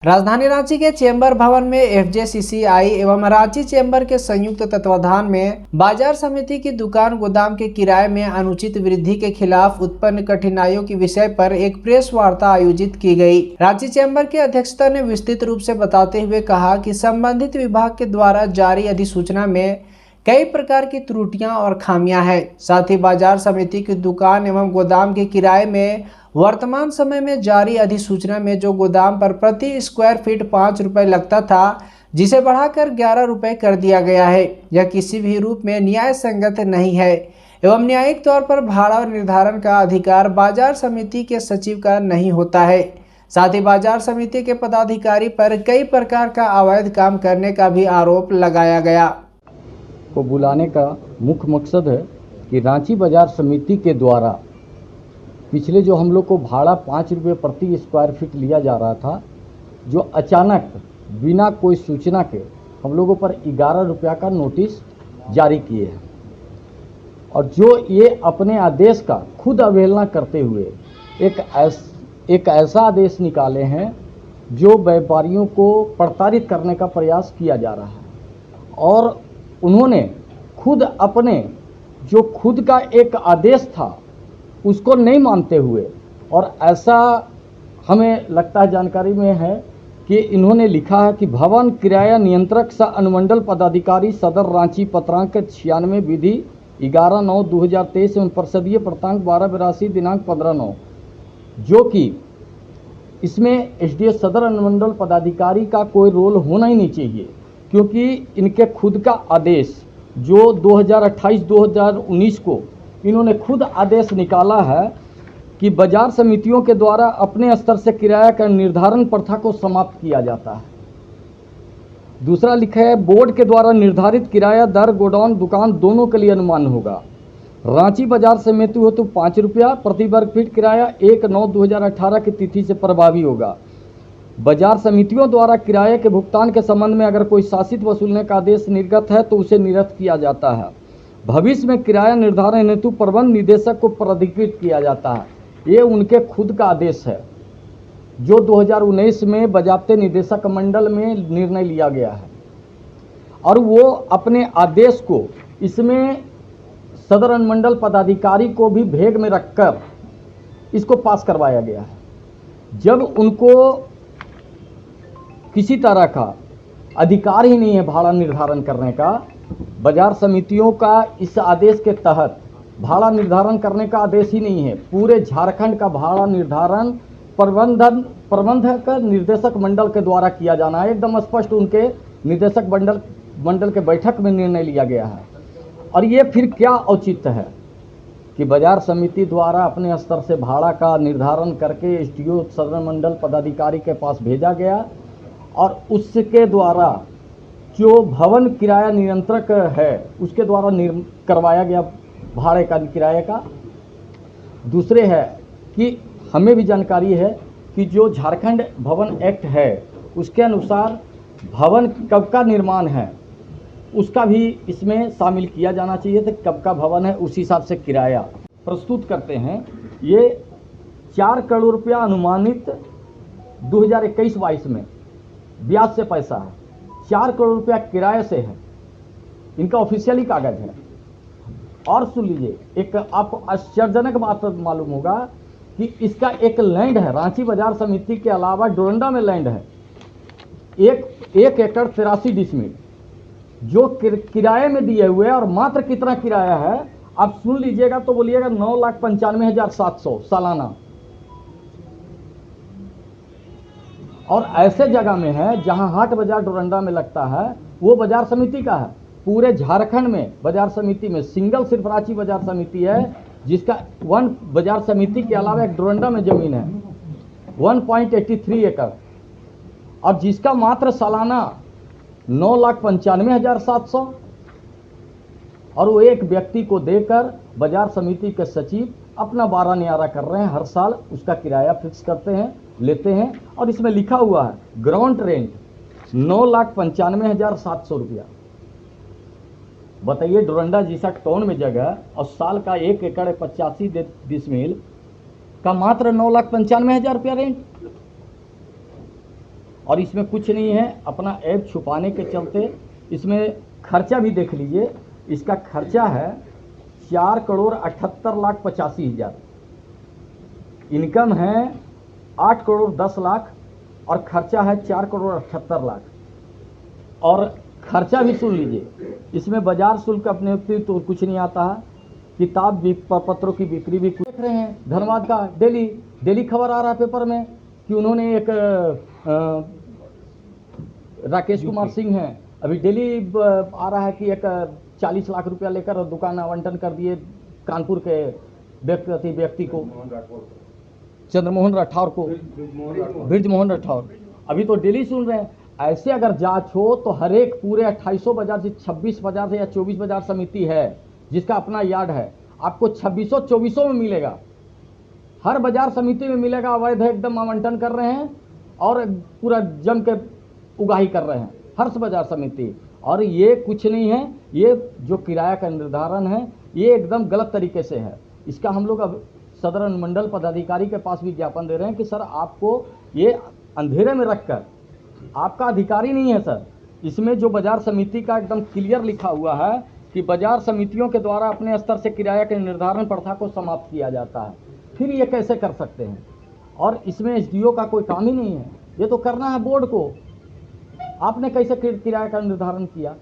राजधानी रांची के चेंबर भवन में एफजेसीसीआई एवं रांची चेंबर के संयुक्त तत्वाधान में बाजार समिति की दुकान गोदाम के किराए में अनुचित वृद्धि के खिलाफ उत्पन्न कठिनाइयों के विषय पर एक प्रेस वार्ता आयोजित की गई। रांची चेंबर के अध्यक्षता ने विस्तृत रूप से बताते हुए कहा कि संबंधित विभाग के द्वारा जारी अधिसूचना में कई प्रकार की त्रुटियां और खामियां हैं। साथ ही बाजार समिति की दुकान एवं गोदाम के किराए में वर्तमान समय में जारी अधिसूचना में जो गोदाम पर प्रति स्क्वायर फीट 5 रुपये लगता था, जिसे बढ़ाकर 11 रुपये कर दिया गया है। यह किसी भी रूप में न्याय संगत नहीं है एवं न्यायिक तौर पर भाड़ा निर्धारण का अधिकार बाजार समिति के सचिव का नहीं होता है। साथ ही बाजार समिति के पदाधिकारी पर कई प्रकार का अवैध काम करने का भी आरोप लगाया गया। को बुलाने का मुख्य मकसद है कि रांची बाजार समिति के द्वारा पिछले जो हम लोग को भाड़ा 5 रुपये प्रति स्क्वायर फीट लिया जा रहा था, जो अचानक बिना कोई सूचना के हम लोगों पर 11 रुपया का नोटिस जारी किए हैं और जो ये अपने आदेश का खुद अवहेलना करते हुए एक ऐसा आदेश निकाले हैं जो व्यापारियों को प्रताड़ित करने का प्रयास किया जा रहा है। और उन्होंने खुद अपने जो खुद का एक आदेश था उसको नहीं मानते हुए, और ऐसा हमें लगता है जानकारी में है कि इन्होंने लिखा है कि भवन किराया नियंत्रक सह अनुमंडल पदाधिकारी सदर रांची पत्रांक 96 विधि 11/9/2023 एवं परिषदीय पत्रांक 1282 दिनांक 15/9, जो कि इसमें एसडीओ सदर अनुमंडल पदाधिकारी का कोई रोल होना ही नहीं चाहिए, क्योंकि इनके खुद का आदेश जो 2028-2019 को इन्होंने खुद आदेश निकाला है कि बाजार समितियों के द्वारा अपने स्तर से किराया का निर्धारण प्रथा को समाप्त किया जाता है। दूसरा लिखा है बोर्ड के द्वारा निर्धारित किराया दर गोडाउन दुकान दोनों के लिए अनुमान होगा। रांची बाजार समिति हो तो 5 रुपया प्रति वर्ग फीट किराया 1/9/2018 की तिथि से प्रभावी होगा। बाजार समितियों द्वारा किराए के भुगतान के संबंध में अगर कोई शासित वसूलने का आदेश निर्गत है तो उसे निरस्त किया जाता है। भविष्य में किराया निर्धारण हेतु प्रबंध निदेशक को प्राधिकृत किया जाता है। ये उनके खुद का आदेश है जो 2019 में बजाबते निदेशक मंडल में निर्णय लिया गया है, और वो अपने आदेश को इसमें सदर अनुमंडल पदाधिकारी को भी भेग में रखकर इसको पास करवाया गया है। जब उनको किसी तरह का अधिकार ही नहीं है भाड़ा निर्धारण करने का, बाजार समितियों का इस आदेश के तहत भाड़ा निर्धारण करने का आदेश ही नहीं है। पूरे झारखंड का भाड़ा निर्धारण प्रबंधक निर्देशक मंडल के द्वारा किया जाना है। एकदम स्पष्ट उनके निर्देशक मंडल के बैठक में निर्णय लिया गया है। और ये फिर क्या औचित्य है कि बाजार समिति द्वारा अपने स्तर से भाड़ा का निर्धारण करके एसडीओ सदर मंडल पदाधिकारी के पास भेजा गया, और उसके द्वारा जो भवन किराया नियंत्रक है उसके द्वारा करवाया गया भाड़े का किराए का। दूसरे है कि हमें भी जानकारी है कि जो झारखंड भवन एक्ट है उसके अनुसार भवन कब का निर्माण है उसका भी इसमें शामिल किया जाना चाहिए। तो कब का भवन है उस हिसाब से किराया प्रस्तुत करते हैं। ये 4 करोड़ रुपया अनुमानित 2021-22 में ब्याज से पैसा है, 4 करोड़ रुपया किराए से है, इनका ऑफिशियली कागज है। और सुन लीजिए, एक आपको आश्चर्यजनक बात मालूम होगा कि इसका एक लैंड है रांची बाजार समिति के अलावा डोरंडा में लैंड है 1 एकड़ 83 डिसमिल जो किराए में दिए हुए हैं। और मात्र कितना किराया है आप सुन लीजिएगा तो बोलिएगा 9,95,700 सालाना। और ऐसे जगह में है जहां हाट बाजार डोरंडा में लगता है वो बाजार समिति का है। पूरे झारखंड में बाजार समिति में सिंगल सिर्फ रांची बाजार समिति है जिसका 1 बाजार समिति के अलावा एक डोरंडा में जमीन है 1.83 एकड़, और जिसका मात्र सालाना 9,95,700, और वो एक व्यक्ति को देकर बाजार समिति के सचिव अपना बारह न्यारा कर रहे हैं। हर साल उसका किराया फिक्स करते हैं, लेते हैं, और इसमें लिखा हुआ है ग्राउंड रेंट 9,95,700 रुपया। बताइए, डोरंडा जैसा टाउन में जगह और साल का 1 एकड़ 85 डिसमिल का मात्र 9,95,000 रुपया रेंट। और इसमें कुछ नहीं है, अपना ऐप छुपाने के चलते इसमें खर्चा भी देख लीजिए। इसका खर्चा है 4,78,85,000, इनकम है 8,10,00,000 और खर्चा है 4,78,00,000। और खर्चा भी सुन लीजिए, इसमें बाजार शुल्क अपने तो कुछ नहीं आता है, किताब पत्रों की बिक्री भी देख रहे हैं। धनबाद का डेली खबर आ रहा है पेपर में कि उन्होंने एक राकेश कुमार सिंह हैं, अभी डेली आ रहा है कि एक 40 लाख रुपया लेकर दुकान आवंटन कर दिए कानपुर के व्यक्ति को, चंद्रमोहन राठौर को, बृजमोहन राठौर। अभी तो डेली सुन रहे हैं। ऐसे अगर जांच हो तो हर एक पूरे 2800 बाजार से 26 बाजार से या 24 बाजार समिति है जिसका अपना यार्ड है, आपको 2624 में मिलेगा, हर बाजार समिति में मिलेगा। अवैध एकदम आवंटन कर रहे हैं और पूरा जम के उगाही कर रहे हैं हर बाजार समिति। और ये कुछ नहीं है, ये जो किराया का निर्धारण है ये एकदम गलत तरीके से है। इसका हम लोग अब सदर अनुमंडल पदाधिकारी के पास भी ज्ञापन दे रहे हैं कि सर आपको ये अंधेरे में रखकर, आपका अधिकारी नहीं है सर। इसमें जो बाजार समिति का एकदम क्लियर लिखा हुआ है कि बाजार समितियों के द्वारा अपने स्तर से किराया के निर्धारण प्रथा को समाप्त किया जाता है, फिर ये कैसे कर सकते हैं? और इसमें एसडीओ का कोई काम ही नहीं है, ये तो करना है बोर्ड को। आपने कैसे किराया का निर्धारण किया?